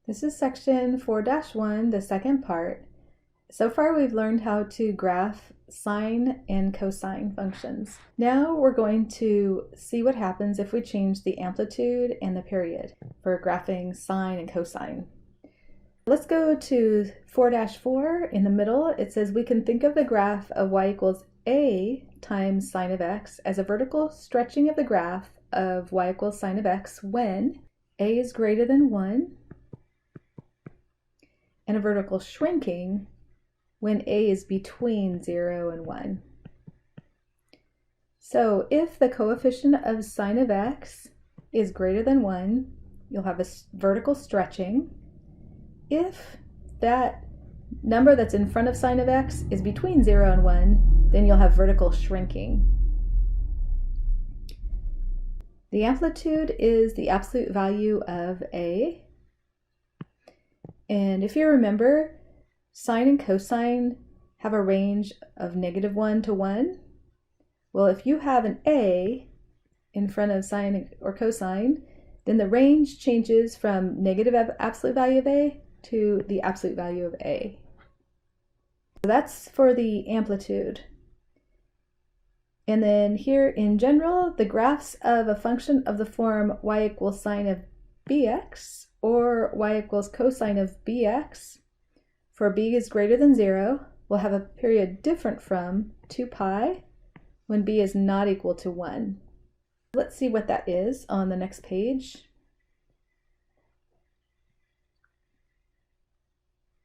This is section 4-1, the second part. So far we've learned how to graph sine and cosine functions. Now we're going to see what happens if we change the amplitude and the period for graphing sine and cosine. Let's go to 4-4 in the middle. It says we can think of the graph of y equals a times sine of x as a vertical stretching of the graph of y equals sine of x when a is greater than 1 and a vertical shrinking when a is between 0 and 1. So if the coefficient of sine of x is greater than 1, you'll have a vertical stretching. If that number that's in front of sine of x is between 0 and 1, then you'll have vertical shrinking. The amplitude is the absolute value of a. And if you remember, sine and cosine have a range of -1 to 1. Well, if you have an a in front of sine or cosine, then the range changes from negative absolute value of a to the absolute value of a. So that's for the amplitude. And then here in general, the graphs of a function of the form y equals sine of bx or y equals cosine of bx for b is greater than 0 will have a period different from 2 pi when b is not equal to 1. Let's see what that is on the next page.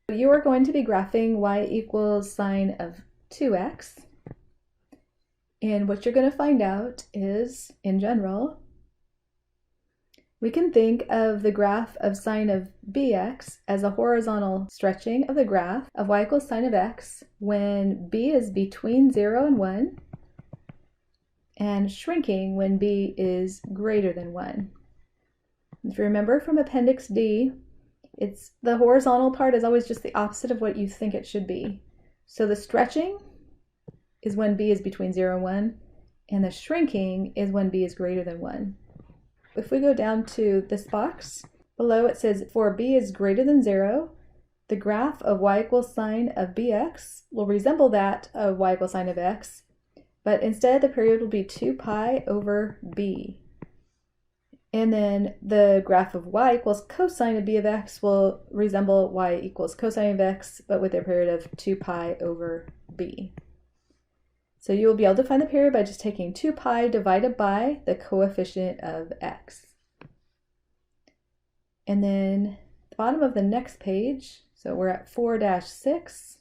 You are going to be graphing y equals sine of 2x. And what you're going to find out is, in general, we can think of the graph of sine of bx as a horizontal stretching of the graph of y equals sine of x when b is between 0 and 1 and shrinking when b is greater than 1. If you remember from Appendix D, it's the horizontal part is always just the opposite of what you think it should be. So the stretching is when b is between 0 and 1, and the shrinking is when b is greater than 1. If we go down to this box, below it says for b is greater than 0, the graph of y equals sine of bx will resemble that of y equals sine of x, but instead the period will be 2 pi over b. And then the graph of y equals cosine of b of x will resemble y equals cosine of x, but with a period of 2 pi over b. So you will be able to find the period by just taking 2 pi divided by the coefficient of x. And then the bottom of the next page, so we're at 4-6.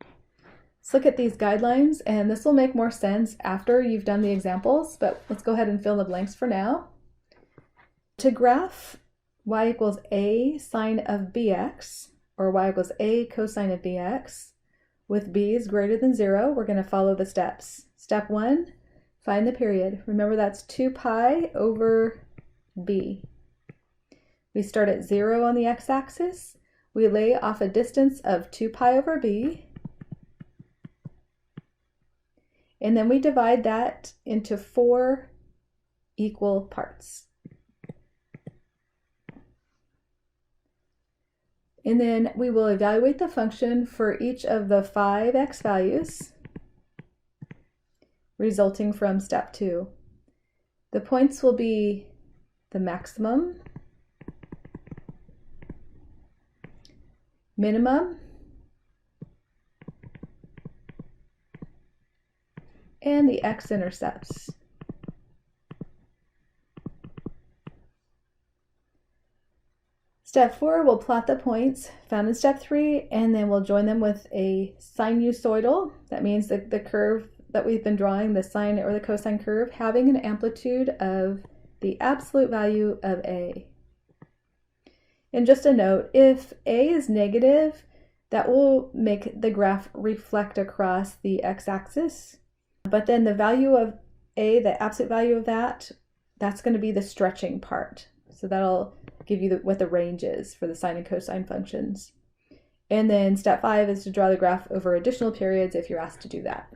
Let's look at these guidelines, and this will make more sense after you've done the examples, but let's go ahead and fill the blanks for now. To graph y equals a sine of bx, or y equals a cosine of bx, with b is greater than 0, we're going to follow the steps. Step 1, find the period. Remember that's 2 pi over b. We start at 0 on the x-axis. We lay off a distance of 2 pi over b. And then we divide that into 4 equal parts. And then we will evaluate the function for each of the 5 x values resulting from step 2. The points will be the maximum, minimum, and the x-intercepts. Step 4, we'll plot the points found in step 3, and then we'll join them with a sinusoidal. That means that the curve that we've been drawing, the sine or the cosine curve, having an amplitude of the absolute value of a. And just a note, if a is negative, that will make the graph reflect across the x-axis. But then the value of a, the absolute value of that, that's going to be the stretching part. So that'll give you what the range is for the sine and cosine functions. And then step 5 is to draw the graph over additional periods if you're asked to do that.